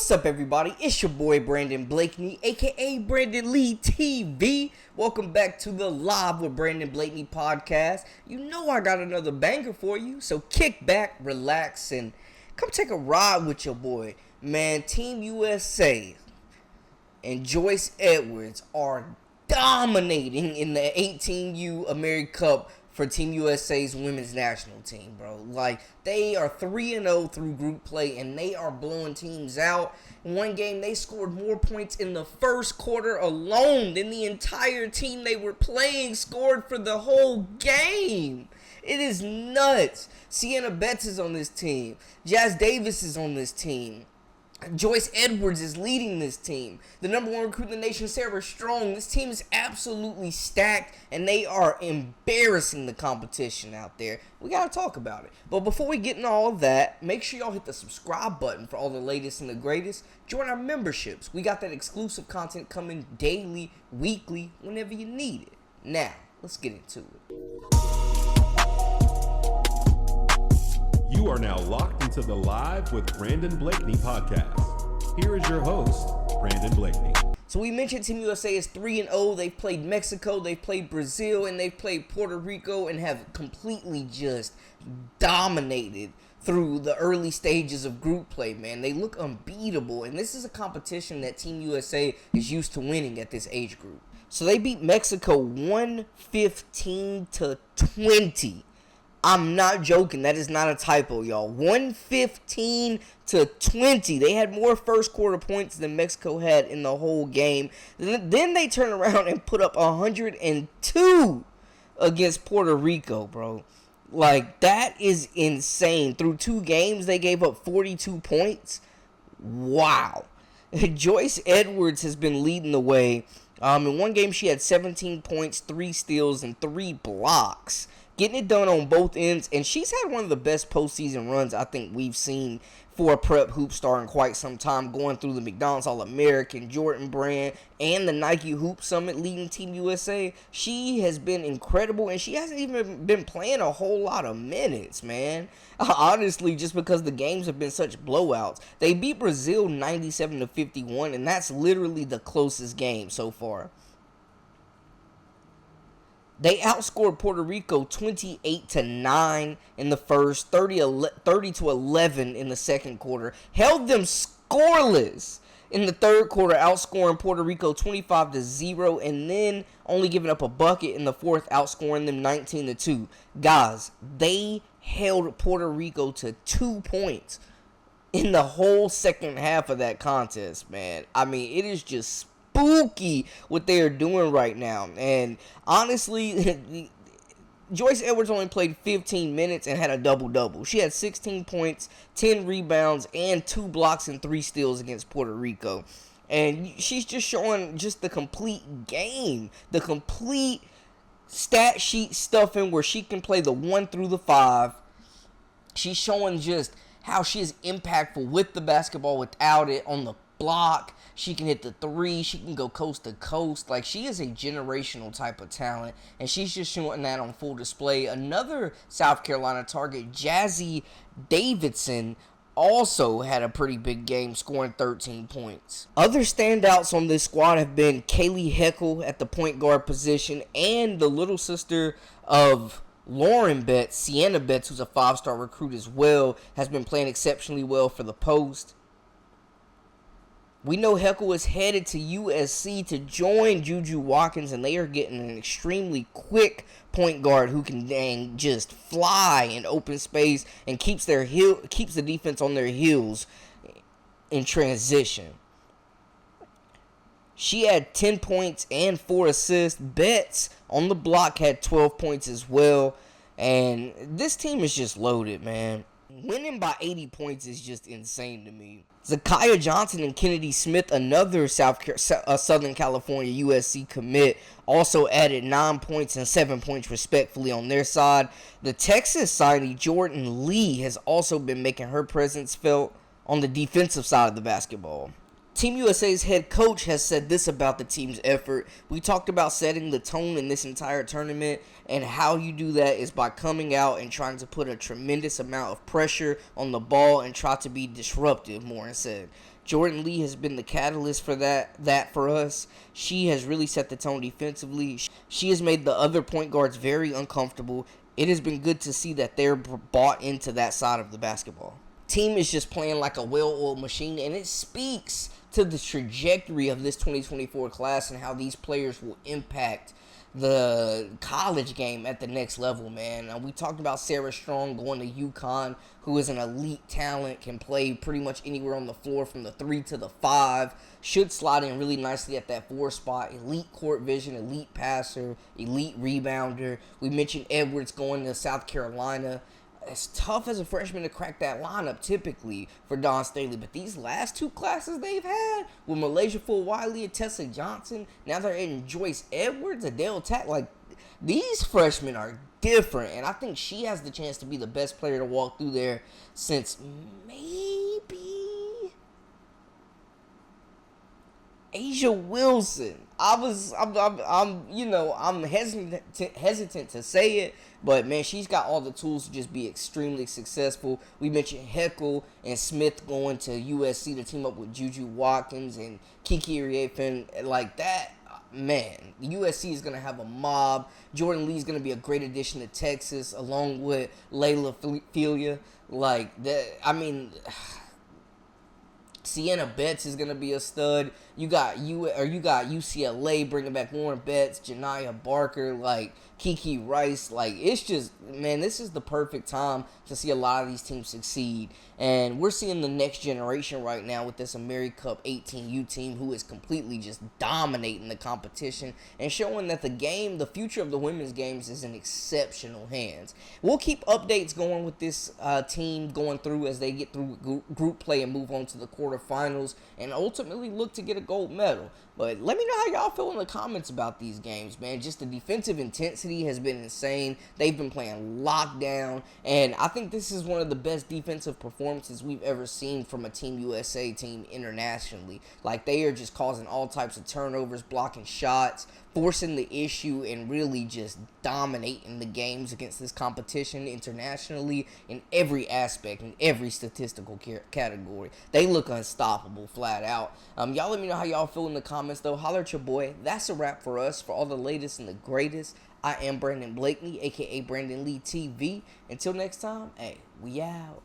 What's up, everybody? It's your boy Brandon Blakeney, aka Brandon Lee TV. Welcome back to the Live with Brandon Blakeney podcast. You know I got another banger for you, so kick back, relax, and come take a ride with your boy. Man, Team USA and Joyce Edwards are dominating in the 18U American Cup for Team USA's women's national team, bro. Like, they are 3-0 through group play, and they are blowing teams out. In one game, they scored more points in the first quarter alone than the entire team they were playing scored for the whole game. It is nuts. Sienna Betts is on this team. Jazz Davis is on this team. Joyce Edwards is leading this team. The number one recruit in the nation, Sarah Strong. This team is absolutely stacked, and they are embarrassing the competition out there. We got to talk about it. But before we get into all of that, make sure y'all hit the subscribe button for all the latest and the greatest. Join our memberships. We got that exclusive content coming daily, weekly, whenever you need it. Now, let's get into it. You are now locked into the Live with Brandon Blakeney podcast. Here is your host, Brandon Blakeney. So we mentioned Team USA is 3-0. They've played Mexico, they've played Brazil, and they've played Puerto Rico and have completely just dominated through the early stages of group play, man. They look unbeatable, and this is a competition that Team USA is used to winning at this age group. So they beat Mexico 115-20. I'm not joking. That is not a typo, y'all. 115-20. They had more first quarter points than Mexico had in the whole game. Then they turn around and put up 102 against Puerto Rico, bro. Like, that is insane. Through two games, they gave up 42 points. Wow. Joyce Edwards has been leading the way. In one game, she had 17 points, 3 steals, and 3 blocks. Getting it done on both ends, and she's had one of the best postseason runs I think we've seen for a prep hoop star in quite some time, going through the McDonald's All-American, Jordan Brand, and the Nike Hoop Summit leading Team USA. She has been incredible, and she hasn't even been playing a whole lot of minutes, man. Honestly, just because the games have been such blowouts. They beat Brazil 97-51, and that's literally the closest game so far. They outscored Puerto Rico 28-9 in the first, 30-11 in the second quarter. Held them scoreless in the third quarter, outscoring Puerto Rico 25-0, and then only giving up a bucket in the fourth, outscoring them 19-2. Guys, they held Puerto Rico to 2 points in the whole second half of that contest, man. I mean, it is just spooky what they are doing right now. And honestly, Joyce Edwards only played 15 minutes and had a double-double. She had 16 points, 10 rebounds, and 2 blocks and 3 steals against Puerto Rico. And she's just showing just the complete game, the complete stat sheet stuffing where she can play the 1 through the 5. She's showing just how she is impactful with the basketball without it on the block. She can hit the 3. She can go coast to coast. Like, she is a generational type of talent, and she's just showing that on full display. Another South Carolina target, Jazzy Davidson, also had a pretty big game, scoring 13 points. Other standouts on this squad have been Kaylee Heckle at the point guard position, and the little sister of Lauren Betts, Sienna Betts, who's a 5-star recruit as well, has been playing exceptionally well for the post. We know Heckle is headed to USC to join Juju Watkins, and they are getting an extremely quick point guard who can just fly in open space and keeps the defense on their heels in transition. She had 10 points and 4 assists. Betts on the block had 12 points as well. And this team is just loaded, man. Winning by 80 points is just insane to me. Zakiya Johnson and Kennedy Smith, another Southern California USC commit, also added 9 points and 7 points respectively on their side. The Texas signee Jordan Lee has also been making her presence felt on the defensive side of the basketball. Team USA's head coach has said this about the team's effort. We talked about setting the tone in this entire tournament, and how you do that is by coming out and trying to put a tremendous amount of pressure on the ball and try to be disruptive, Morin said. Jordan Lee has been the catalyst for that for us. She has really set the tone defensively. She has made the other point guards very uncomfortable. It has been good to see that they're bought into that side of the basketball. Team is just playing like a well-oiled machine, and it speaks to the trajectory of this 2024 class and how these players will impact the college game at the next level, man. We talked about Sarah Strong going to UConn, who is an elite talent, can play pretty much anywhere on the floor from the 3 to the 5, should slide in really nicely at that 4 spot, elite court vision, elite passer, elite rebounder. We mentioned Edwards going to South Carolina. It's tough as a freshman to crack that lineup typically for Dawn Staley, but these last 2 classes they've had with Malaysia Full-Wiley and Tessa Johnson, now they're in Joyce Edwards, Adele Tack, like these freshmen are different, and I think she has the chance to be the best player to walk through there since maybe Asia Wilson. I'm hesitant to say it, but man, she's got all the tools to just be extremely successful. We mentioned Heckle and Smith going to USC to team up with Juju Watkins and Kiki Riefin. Like that, man, USC is going to have a mob. Jordan Lee is going to be a great addition to Texas, along with Layla Filia. Like that, I mean, Sienna Betts is gonna be a stud. You got UCLA bringing back Lauren Betts, Janiyah Barker, like Kiki Rice. Like it's just, man, this is the perfect time to see a lot of these teams succeed. And we're seeing the next generation right now with this AmeriCup 18U team who is completely just dominating the competition and showing that the future of the women's games is in exceptional hands. We'll keep updates going with this team going through as they get through group play and move on to the quarterfinals and ultimately look to get a gold medal. But let me know how y'all feel in the comments about these games, man. Just the defensive intensity has been insane. They've been playing lockdown, and I think this is one of the best defensive performances we've ever seen from a Team USA team internationally. Like, they are just causing all types of turnovers, blocking shots, forcing the issue, and really just dominating the games against this competition internationally in every aspect, in every statistical category. They look unstoppable, flat out. Y'all let me know how y'all feel in the comments, though. Holler at your boy. That's a wrap for us. For all the latest and the greatest, I am Brandon Blakeney, a.k.a. Brandon Lee TV. Until next time, hey, we out.